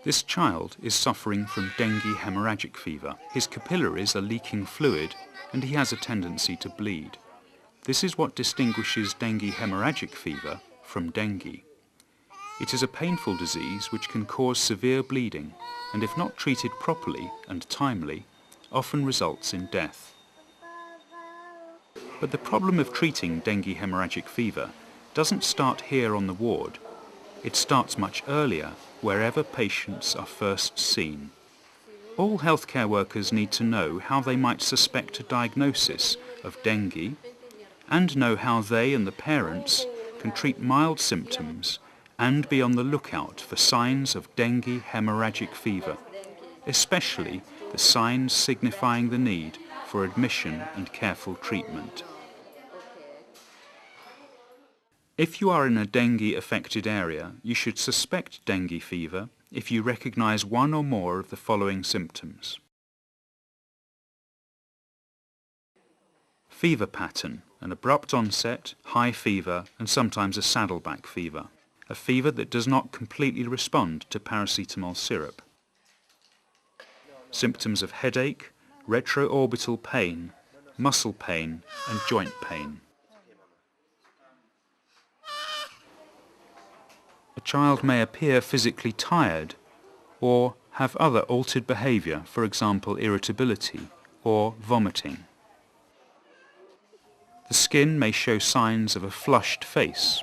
This child is suffering from dengue hemorrhagic fever. His capillaries are leaking fluid and he has a tendency to bleed. This is what distinguishes dengue hemorrhagic fever from dengue. It is a painful disease which can cause severe bleeding and, if not treated properly and timely, often results in death. But the problem of treating dengue hemorrhagic fever doesn't start here on the ward. It starts much earlier, wherever patients are first seen. All healthcare workers need to know how they might suspect a diagnosis of dengue and know how they and the parents can treat mild symptoms and be on the lookout for signs of dengue hemorrhagic fever, especially the signs signifying the need for admission and careful treatment. If you are in a dengue-affected area, you should suspect dengue fever if you recognize one or more of the following symptoms. Fever pattern, an abrupt onset, high fever, and sometimes a saddleback fever. A fever that does not completely respond to paracetamol syrup. Symptoms of headache, retroorbital pain, muscle pain, and joint pain. A child may appear physically tired or have other altered behavior, for example irritability or vomiting. The skin may show signs of a flushed face,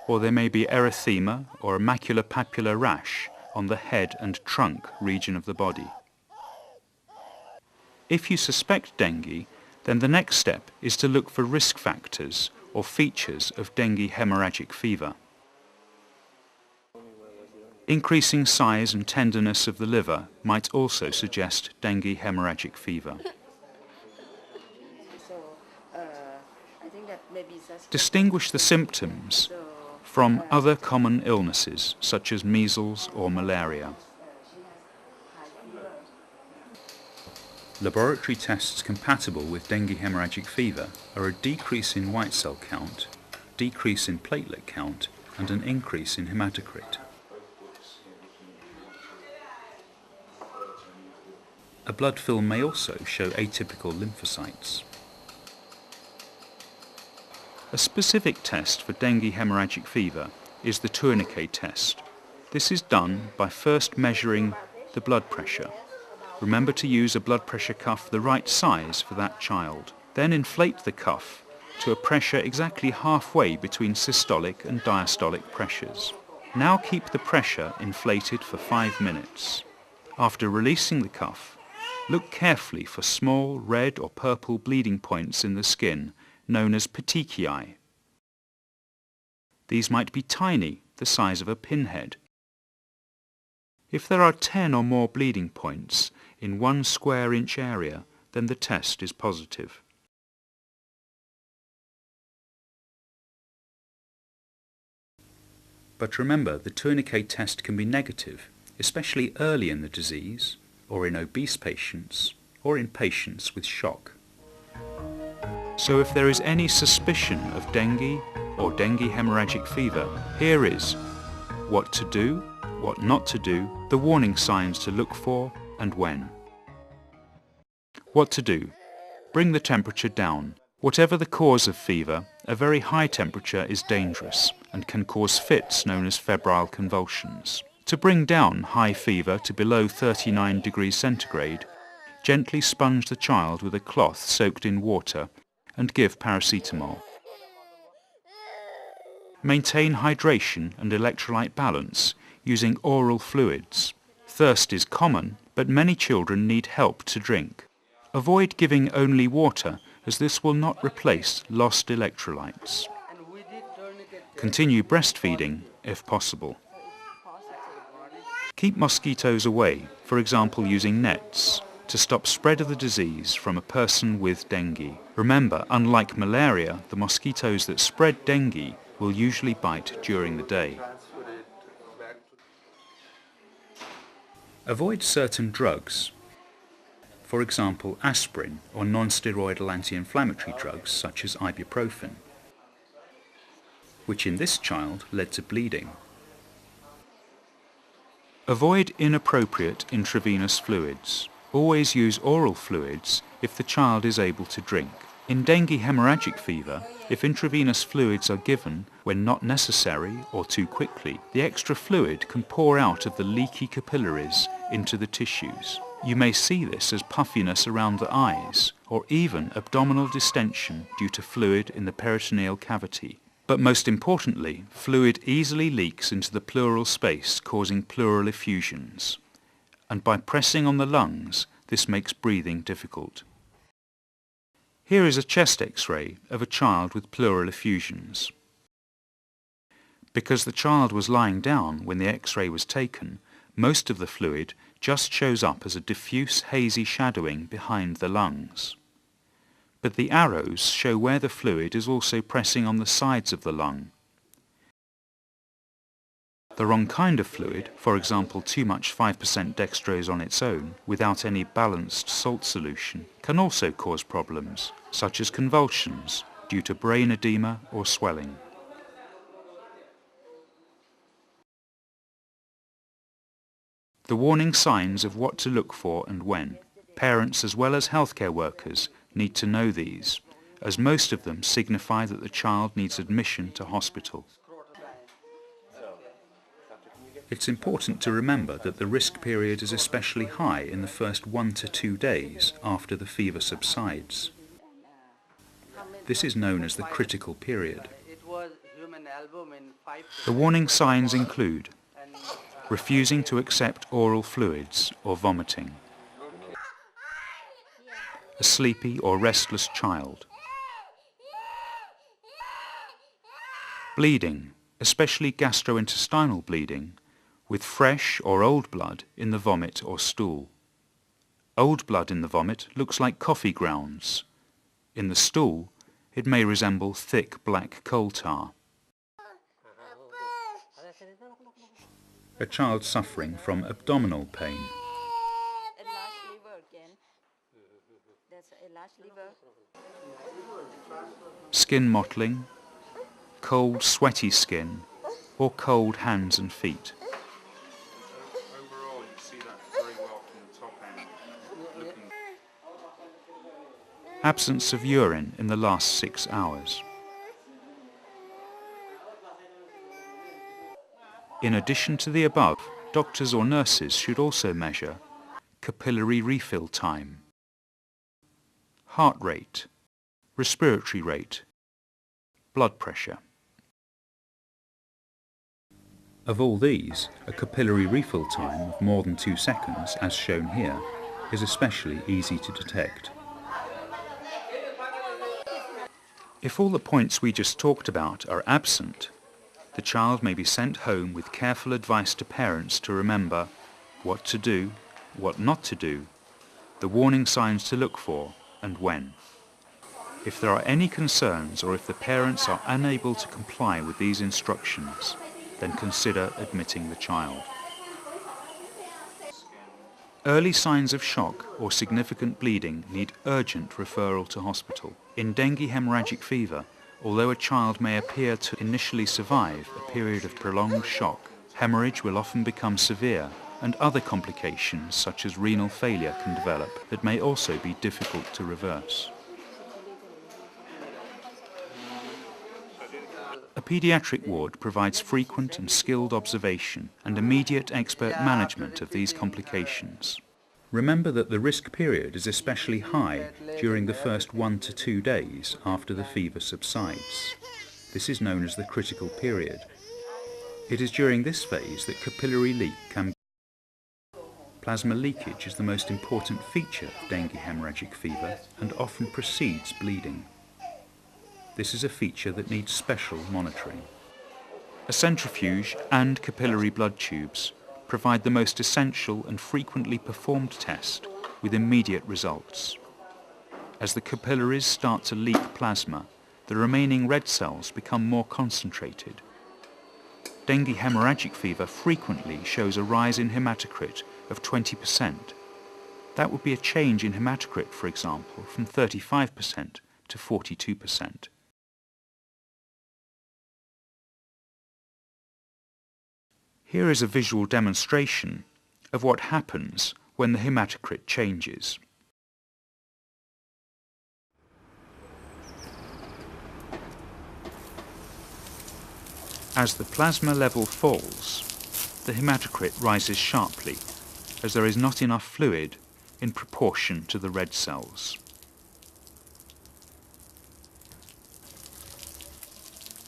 or there may be erythema or a maculopapular rash on the head and trunk region of the body. If you suspect dengue, then the next step is to look for risk factors or features of dengue hemorrhagic fever. Increasing size and tenderness of the liver might also suggest dengue hemorrhagic fever. Distinguish the symptoms from other common illnesses such as measles or malaria. Laboratory tests compatible with dengue hemorrhagic fever are a decrease in white cell count, decrease in platelet count, and an increase in hematocrit. A blood film may also show atypical lymphocytes. A specific test for dengue hemorrhagic fever is the tourniquet test. This is done by first measuring the blood pressure. Remember to use a blood pressure cuff the right size for that child. Then inflate the cuff to a pressure exactly halfway between systolic and diastolic pressures. Now keep the pressure inflated for 5 minutes. After releasing the cuff, look carefully for small red or purple bleeding points in the skin, known as petechiae. These might be tiny, the size of a pinhead. If there are 10 or more bleeding points in 1 square inch area, then the test is positive. But remember, the tourniquet test can be negative, especially early in the disease, or in obese patients, or in patients with shock. So if there is any suspicion of dengue or dengue hemorrhagic fever, here is what to do, what not to do, the warning signs to look for, and when. What to do? Bring the temperature down. Whatever the cause of fever, a very high temperature is dangerous and can cause fits known as febrile convulsions. To bring down high fever to below 39 degrees centigrade, gently sponge the child with a cloth soaked in water and give paracetamol. Maintain hydration and electrolyte balance using oral fluids. Thirst is common, but many children need help to drink. Avoid giving only water, as this will not replace lost electrolytes. Continue breastfeeding if possible. Keep mosquitoes away, for example using nets, to stop spread of the disease from a person with dengue. Remember, unlike malaria, the mosquitoes that spread dengue will usually bite during the day. Avoid certain drugs, for example aspirin or non-steroidal anti-inflammatory drugs such as ibuprofen, which in this child led to bleeding. Avoid inappropriate intravenous fluids. Always use oral fluids if the child is able to drink. In dengue hemorrhagic fever, if intravenous fluids are given when not necessary or too quickly, the extra fluid can pour out of the leaky capillaries into the tissues. You may see this as puffiness around the eyes, or even abdominal distension due to fluid in the peritoneal cavity. But most importantly, fluid easily leaks into the pleural space, causing pleural effusions. And by pressing on the lungs, this makes breathing difficult. Here is a chest X-ray of a child with pleural effusions. Because the child was lying down when the X-ray was taken, most of the fluid just shows up as a diffuse hazy shadowing behind the lungs. But the arrows show where the fluid is also pressing on the sides of the lung. The wrong kind of fluid, for example too much 5% dextrose on its own, without any balanced salt solution, can also cause problems, such as convulsions due to brain edema or swelling. The warning signs of what to look for and when. Parents as well as healthcare workers need to know these, as most of them signify that the child needs admission to hospital. It's important to remember that the risk period is especially high in the first 1 to 2 days after the fever subsides. This is known as the critical period. The warning signs include refusing to accept oral fluids or vomiting, a sleepy or restless child, bleeding, especially gastrointestinal bleeding, with fresh or old blood in the vomit or stool. Old blood in the vomit looks like coffee grounds. In the stool, it may resemble thick black coal tar. A child suffering from abdominal pain. Skin mottling, cold sweaty skin, or cold hands and feet. Overall, you see that very well from the top end. Absence of urine in the last 6 hours. In addition to the above, doctors or nurses should also measure capillary refill time, heart rate, respiratory rate, blood pressure. Of all these, a capillary refill time of more than 2 seconds, as shown here, is especially easy to detect. If all the points we just talked about are absent, the child may be sent home with careful advice to parents to remember what to do, what not to do, the warning signs to look for, and when. If there are any concerns or if the parents are unable to comply with these instructions, then consider admitting the child. Early signs of shock or significant bleeding need urgent referral to hospital. In dengue hemorrhagic fever, although a child may appear to initially survive a period of prolonged shock, hemorrhage will often become severe and other complications such as renal failure can develop that may also be difficult to reverse. A paediatric ward provides frequent and skilled observation and immediate expert management of these complications. Remember that the risk period is especially high during the first 1 to 2 days after the fever subsides. This is known as the critical period. It is during this phase that capillary leak can begin. Plasma leakage is the most important feature of dengue hemorrhagic fever and often precedes bleeding. This is a feature that needs special monitoring. A centrifuge and capillary blood tubes provide the most essential and frequently performed test with immediate results. As the capillaries start to leak plasma, the remaining red cells become more concentrated. Dengue hemorrhagic fever frequently shows a rise in hematocrit of 20%. That would be a change in hematocrit, for example, from 35% to 42%. Here is a visual demonstration of what happens when the hematocrit changes. As the plasma level falls, the hematocrit rises sharply as there is not enough fluid in proportion to the red cells.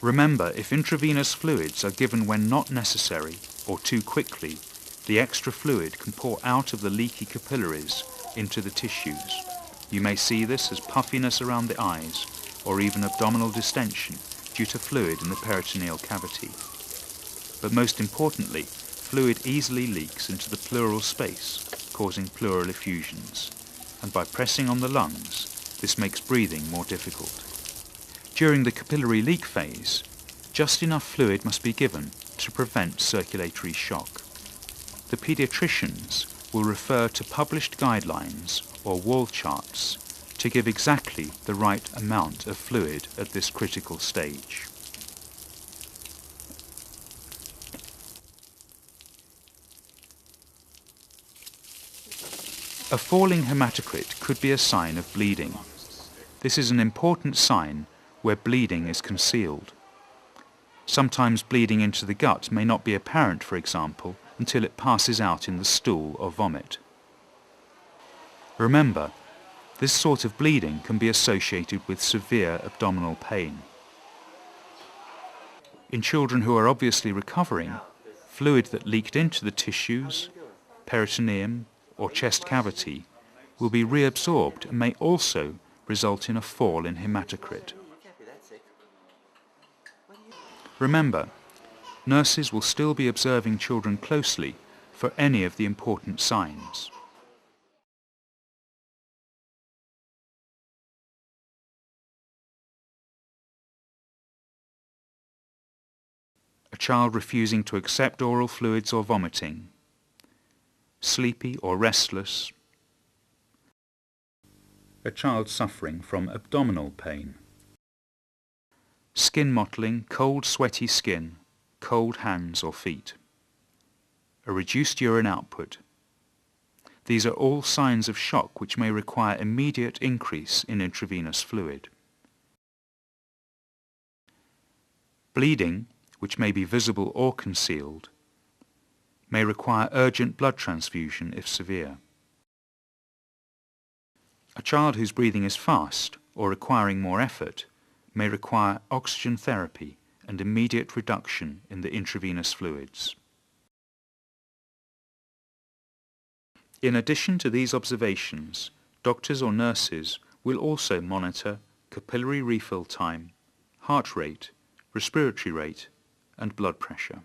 Remember, if intravenous fluids are given when not necessary or too quickly, the extra fluid can pour out of the leaky capillaries into the tissues. You may see this as puffiness around the eyes or even abdominal distension due to fluid in the peritoneal cavity. But most importantly, fluid easily leaks into the pleural space, causing pleural effusions, and by pressing on the lungs, this makes breathing more difficult. During the capillary leak phase, just enough fluid must be given to prevent circulatory shock. The paediatricians will refer to published guidelines or wall charts to give exactly the right amount of fluid at this critical stage. A falling hematocrit could be a sign of bleeding. This is an important sign where bleeding is concealed. Sometimes bleeding into the gut may not be apparent, for example, until it passes out in the stool or vomit. Remember, this sort of bleeding can be associated with severe abdominal pain. In children who are obviously recovering, fluid that leaked into the tissues, peritoneum, or chest cavity will be reabsorbed and may also result in a fall in hematocrit. Remember, nurses will still be observing children closely for any of the important signs. A child refusing to accept oral fluids or vomiting, sleepy or restless, a child suffering from abdominal pain, skin mottling, cold sweaty skin, cold hands or feet, a reduced urine output. These are all signs of shock which may require immediate increase in intravenous fluid. Bleeding, which may be visible or concealed, may require urgent blood transfusion if severe. A child whose breathing is fast or requiring more effort may require oxygen therapy and immediate reduction in the intravenous fluids. In addition to these observations, doctors or nurses will also monitor capillary refill time, heart rate, respiratory rate, and blood pressure.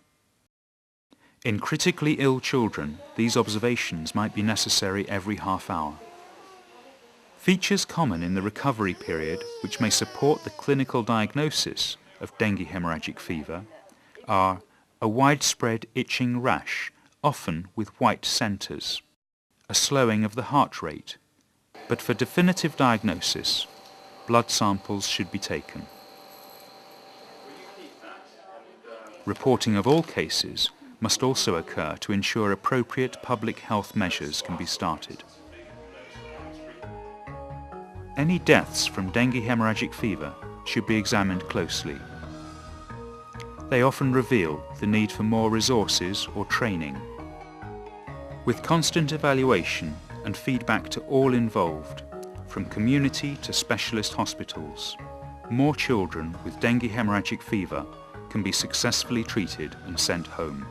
In critically ill children, these observations might be necessary every half hour. Features common in the recovery period which may support the clinical diagnosis of dengue hemorrhagic fever are a widespread itching rash, often with white centres, a slowing of the heart rate, but for definitive diagnosis, blood samples should be taken. Reporting of all cases must also occur to ensure appropriate public health measures can be started. Any deaths from dengue hemorrhagic fever should be examined closely. They often reveal the need for more resources or training. With constant evaluation and feedback to all involved, from community to specialist hospitals, more children with dengue hemorrhagic fever can be successfully treated and sent home.